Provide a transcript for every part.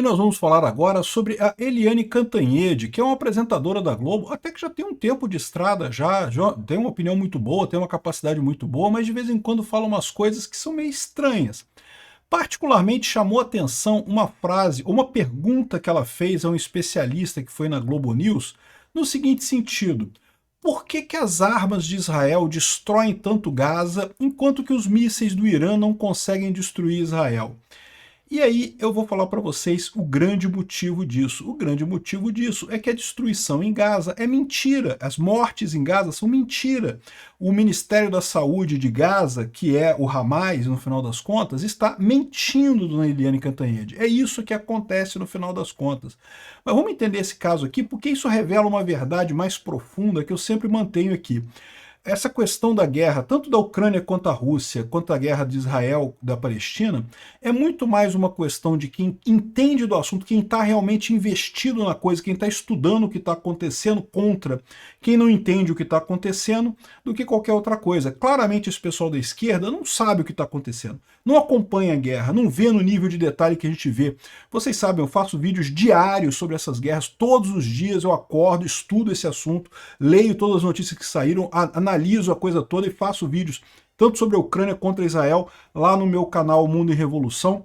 E nós vamos falar agora sobre a Eliane Cantanhede, que é uma apresentadora da Globo, até que já tem um tempo de estrada, já tem uma opinião muito boa, tem uma capacidade muito boa, mas de vez em quando fala umas coisas que são meio estranhas. Particularmente chamou atenção uma frase, uma pergunta que ela fez a um especialista que foi na Globo News, no seguinte sentido: por que que as armas de Israel destroem tanto Gaza, enquanto que os mísseis do Irã não conseguem destruir Israel? E aí eu vou falar para vocês o grande motivo disso. O grande motivo disso é que a destruição em Gaza é mentira. As mortes em Gaza são mentira. O Ministério da Saúde de Gaza, que é o Hamas, no final das contas, está mentindo, dona Eliane Cantanhede. É isso que acontece no final das contas. Mas vamos entender esse caso aqui, porque isso revela uma verdade mais profunda que eu sempre mantenho aqui. Essa questão da guerra, tanto da Ucrânia quanto da Rússia, quanto a guerra de Israel, da Palestina, é muito mais uma questão de quem entende do assunto, quem está realmente investido na coisa, quem está estudando o que está acontecendo contra quem não entende o que está acontecendo, do que qualquer outra coisa. Claramente esse pessoal da esquerda não sabe o que está acontecendo, não acompanha a guerra, não vê no nível de detalhe que a gente vê. Vocês sabem, eu faço vídeos diários sobre essas guerras, todos os dias eu acordo, estudo esse assunto, leio todas as notícias que saíram, analiso a coisa toda e faço vídeos tanto sobre a Ucrânia contra Israel lá no meu canal Mundo em Revolução.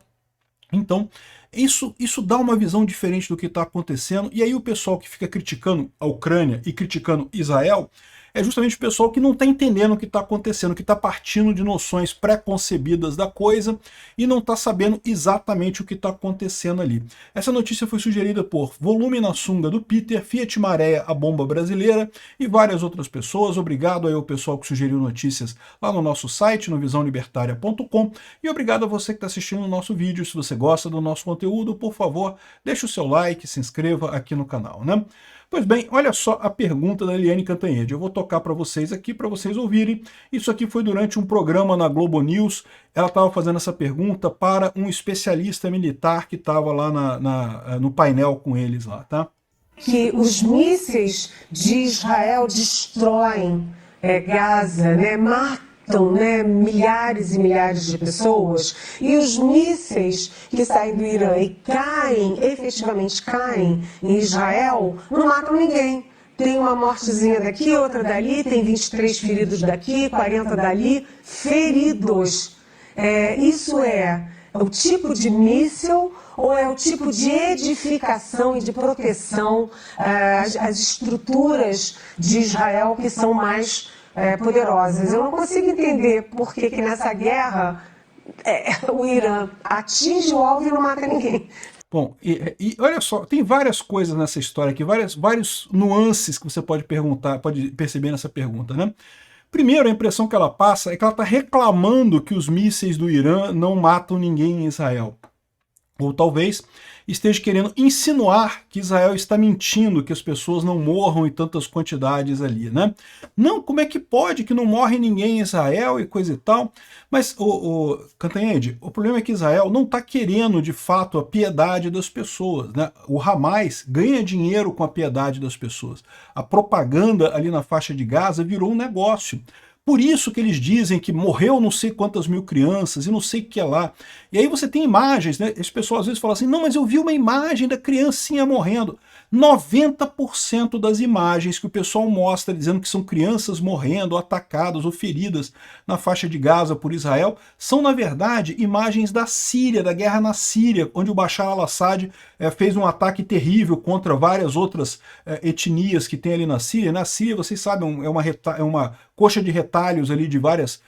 Então, isso dá uma visão diferente do que está acontecendo, e aí o pessoal que fica criticando a Ucrânia e criticando Israel é justamente o pessoal que não está entendendo o que está acontecendo, que está partindo de noções pré-concebidas da coisa e não está sabendo exatamente o que está acontecendo ali. Essa notícia foi sugerida por Volume na Sunga do Peter, Fiat Maréia, a bomba brasileira, e várias outras pessoas. Obrigado aí ao pessoal que sugeriu notícias lá no nosso site, no visãolibertaria.com, e obrigado a você que está assistindo o nosso vídeo. Se você gosta do nosso conteúdo, por favor, deixe o seu like, se inscreva aqui no canal, né? Pois bem, olha só a pergunta da Eliane Cantanhede. Eu vou tocar para vocês aqui, para vocês ouvirem. Isso aqui foi durante um programa na Globo News. Ela estava fazendo essa pergunta para um especialista militar que estava lá no painel com eles lá, tá? Que os mísseis de Israel destroem Gaza, né? Matam, né, milhares e milhares de pessoas, e os mísseis que saem do Irã e caem, efetivamente caem em Israel, não matam ninguém. Tem uma mortezinha daqui, outra dali, tem 23 feridos daqui, 40 dali, feridos. Isso é o tipo de míssil ou é o tipo de edificação e de proteção às estruturas de Israel que são mais poderosas? Eu não consigo entender por que nessa guerra o Irã atinge o alvo e não mata ninguém. Bom, e olha só, tem várias coisas nessa história aqui, vários nuances que você pode perceber nessa pergunta, né? Primeiro, a impressão que ela passa é que ela está reclamando que os mísseis do Irã não matam ninguém em Israel. Ou talvez esteja querendo insinuar que Israel está mentindo, que as pessoas não morram em tantas quantidades ali, né? Não, como é que pode que não morre ninguém em Israel e coisa e tal? Mas, Cantanhede, o problema é que Israel não está querendo, de fato, a piedade das pessoas, né? O Hamas ganha dinheiro com a piedade das pessoas. A propaganda ali na faixa de Gaza virou um negócio. Por isso que eles dizem que morreu não sei quantas mil crianças e não sei o que é lá. E aí você tem imagens, né? Esse pessoal às vezes fala assim, não, mas eu vi uma imagem da criancinha morrendo. 90% das imagens que o pessoal mostra dizendo que são crianças morrendo, atacadas ou feridas na faixa de Gaza por Israel, são na verdade imagens da Síria, da guerra na Síria, onde o Bashar al-Assad fez um ataque terrível contra várias outras etnias que tem ali na Síria. Na Síria, vocês sabem, é uma coxa de retalhos ali de várias,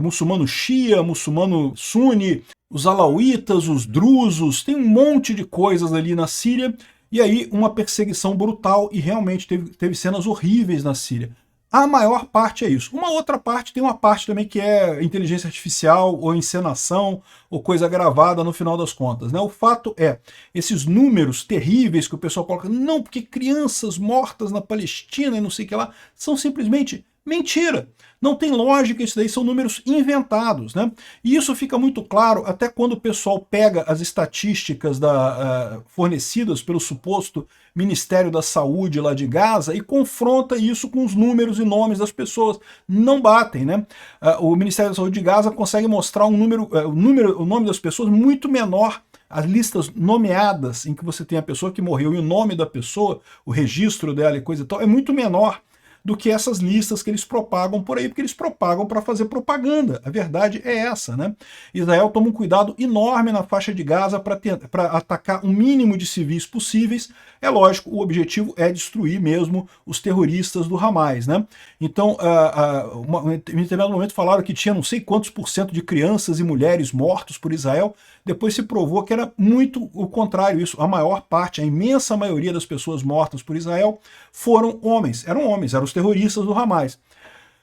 muçulmano Shia, muçulmano Sunni, os alauítas, os drusos, tem um monte de coisas ali na Síria, e aí uma perseguição brutal, e realmente teve cenas horríveis na Síria. A maior parte é isso. Uma outra parte, tem uma parte também que é inteligência artificial, ou encenação, ou coisa gravada no final das contas, né? O fato é, esses números terríveis que o pessoal coloca, não, porque crianças mortas na Palestina e não sei o que lá, são simplesmente mentira. Não tem lógica, isso daí são números inventados, né? E isso fica muito claro até quando o pessoal pega as estatísticas fornecidas pelo suposto Ministério da Saúde lá de Gaza e confronta isso com os números e nomes das pessoas. Não batem, né? O Ministério da Saúde de Gaza consegue mostrar o nome das pessoas muito menor as listas nomeadas, em que você tem a pessoa que morreu e o nome da pessoa, o registro dela e coisa e tal, é muito menor do que essas listas que eles propagam por aí, porque eles propagam para fazer propaganda. A verdade é essa, né? Israel toma um cuidado enorme na faixa de Gaza para atacar o mínimo de civis possíveis. É lógico, o objetivo é destruir mesmo os terroristas do Hamas, né? Então, em determinado momento falaram que tinha não sei quantos % de crianças e mulheres mortos por Israel. Depois se provou que era muito o contrário isso. A maior parte, a imensa maioria das pessoas mortas por Israel foram homens, eram os terroristas do Hamas.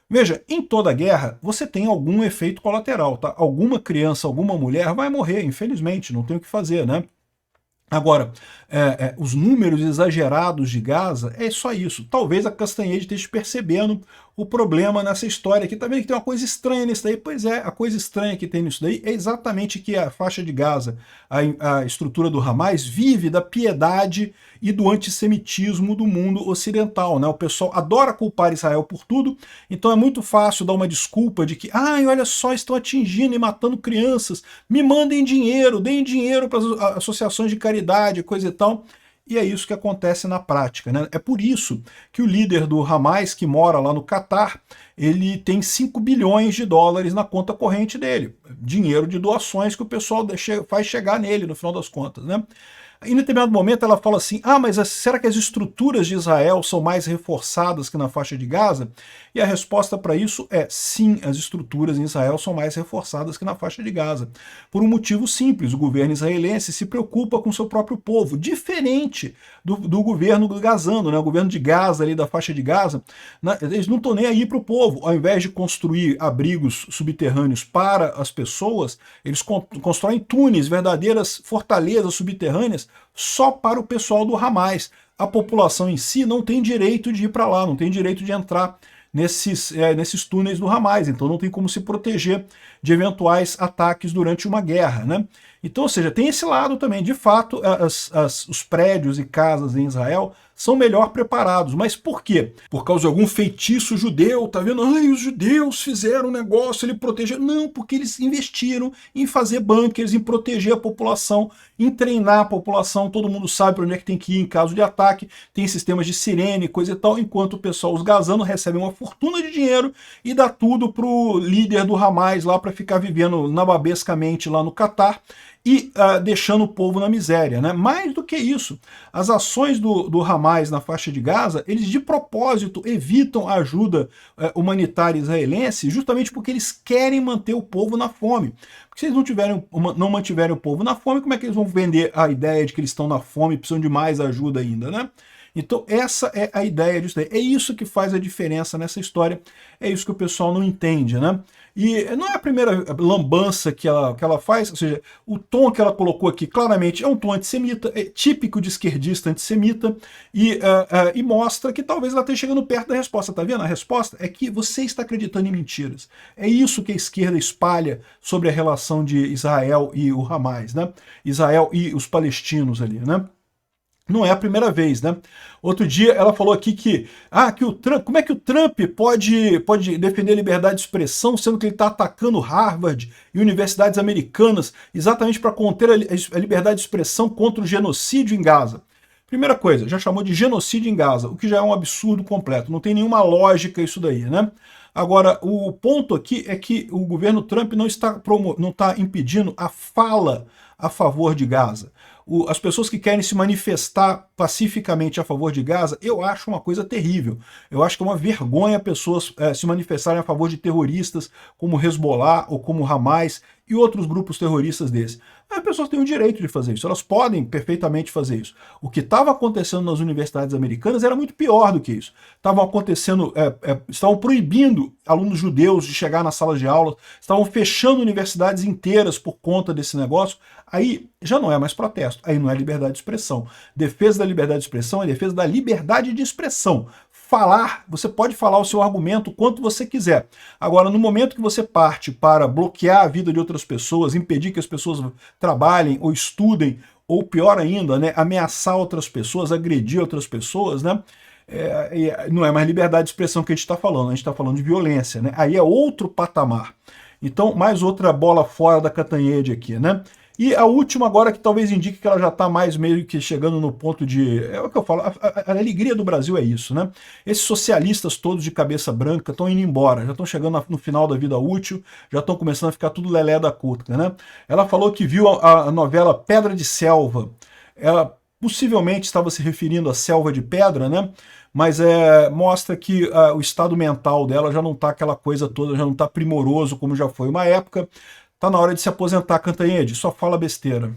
Veja, em toda guerra você tem algum efeito colateral, tá? Alguma criança, alguma mulher vai morrer, infelizmente, não tem o que fazer, né? Agora, os números exagerados de Gaza, é só isso. Talvez a Castanhede esteja percebendo o problema nessa história aqui. Tá vendo que tem uma coisa estranha nisso daí? Pois é, a coisa estranha que tem nisso daí é exatamente que a faixa de Gaza, a estrutura do Hamas, vive da piedade e do antissemitismo do mundo ocidental, né? O pessoal adora culpar Israel por tudo, então é muito fácil dar uma desculpa de que, olha só, estão atingindo e matando crianças, me mandem dinheiro, deem dinheiro para as associações de caridade, coisa e tal. E é isso que acontece na prática, né? É por isso que o líder do Hamas, que mora lá no Catar, ele tem 5 bilhões de dólares na conta corrente dele. Dinheiro de doações que o pessoal faz chegar nele, no final das contas, né? Em determinado momento ela fala assim, mas será que as estruturas de Israel são mais reforçadas que na faixa de Gaza? E a resposta para isso é sim, as estruturas em Israel são mais reforçadas que na faixa de Gaza. Por um motivo simples, o governo israelense se preocupa com seu próprio povo, diferente do governo gazano, né? O governo de Gaza, ali da faixa de Gaza, eles não estão nem aí para o povo. Ao invés de construir abrigos subterrâneos para as pessoas, eles constroem túneis, verdadeiras fortalezas subterrâneas, só para o pessoal do Hamas. A população em si não tem direito de ir para lá, não tem direito de entrar nesses túneis do Hamas, então não tem como se proteger de eventuais ataques durante uma guerra, né? Então, ou seja, tem esse lado também. De fato, os prédios e casas em Israel são melhor preparados. Mas por quê? Por causa de algum feitiço judeu, tá vendo? Os judeus fizeram um negócio, ele protegeu. Não, porque eles investiram em fazer bunkers, em proteger a população, em treinar a população. Todo mundo sabe para onde é que tem que ir em caso de ataque. Tem sistemas de sirene, coisa e tal, enquanto o pessoal, os gazanos, recebem uma fortuna de dinheiro e dá tudo pro líder do Hamas lá para ficar vivendo nababescamente lá no Catar e deixando o povo na miséria, né? Mais do que isso, as ações do Hamas na faixa de Gaza, eles de propósito evitam a ajuda humanitária israelense, justamente porque eles querem manter o povo na fome. Porque se eles não mantiverem o povo na fome, como é que eles vão vender a ideia de que eles estão na fome e precisam de mais ajuda ainda, né? Então essa é a ideia disso daí. É isso que faz a diferença nessa história, é isso que o pessoal não entende, né? E não é a primeira lambança que ela faz, ou seja, o tom que ela colocou aqui claramente é um tom antissemita, é típico de esquerdista antissemita, e mostra que talvez ela esteja chegando perto da resposta, tá vendo? A resposta é que você está acreditando em mentiras. É isso que a esquerda espalha sobre a relação de Israel e o Hamas, né? Israel e os palestinos ali, né? Não é a primeira vez, né? Outro dia ela falou aqui que o Trump, como é que o Trump pode defender a liberdade de expressão, sendo que ele está atacando Harvard e universidades americanas exatamente para conter a liberdade de expressão contra o genocídio em Gaza? Primeira coisa, já chamou de genocídio em Gaza, o que já é um absurdo completo, não tem nenhuma lógica isso daí, né? Agora, o ponto aqui é que o governo Trump não está impedindo a fala a favor de Gaza. As pessoas que querem se manifestar pacificamente a favor de Gaza, eu acho uma coisa terrível. Eu acho que é uma vergonha pessoas se manifestarem a favor de terroristas como Hezbollah ou como Hamas e outros grupos terroristas desses. As pessoas têm o direito de fazer isso, elas podem perfeitamente fazer isso. O que estava acontecendo nas universidades americanas era muito pior do que isso. Estavam proibindo alunos judeus de chegar nas salas de aula, estavam fechando universidades inteiras por conta desse negócio. Aí já não é mais protesto, aí não é liberdade de expressão. Defesa da liberdade de expressão é defesa da liberdade de expressão. Falar, você pode falar o seu argumento quanto você quiser. Agora, no momento que você parte para bloquear a vida de outras pessoas, impedir que as pessoas trabalhem ou estudem, ou pior ainda, né, ameaçar outras pessoas, agredir outras pessoas, né, não é mais liberdade de expressão que a gente está falando, a gente está falando de violência, né, aí é outro patamar. Então, mais outra bola fora da Catanhede aqui, né. E a última agora que talvez indique que ela já está mais meio que chegando no ponto de... É o que eu falo, a alegria do Brasil é isso, né? Esses socialistas todos de cabeça branca estão indo embora, já estão chegando no final da vida útil, já estão começando a ficar tudo lelé da cuca, né? Ela falou que viu a novela Pedra de Selva. Ela possivelmente estava se referindo à selva de pedra, né? Mas mostra que o estado mental dela já não está aquela coisa toda, já não está primoroso como já foi uma época. Tá na hora de se aposentar, Cantanhede, só fala besteira.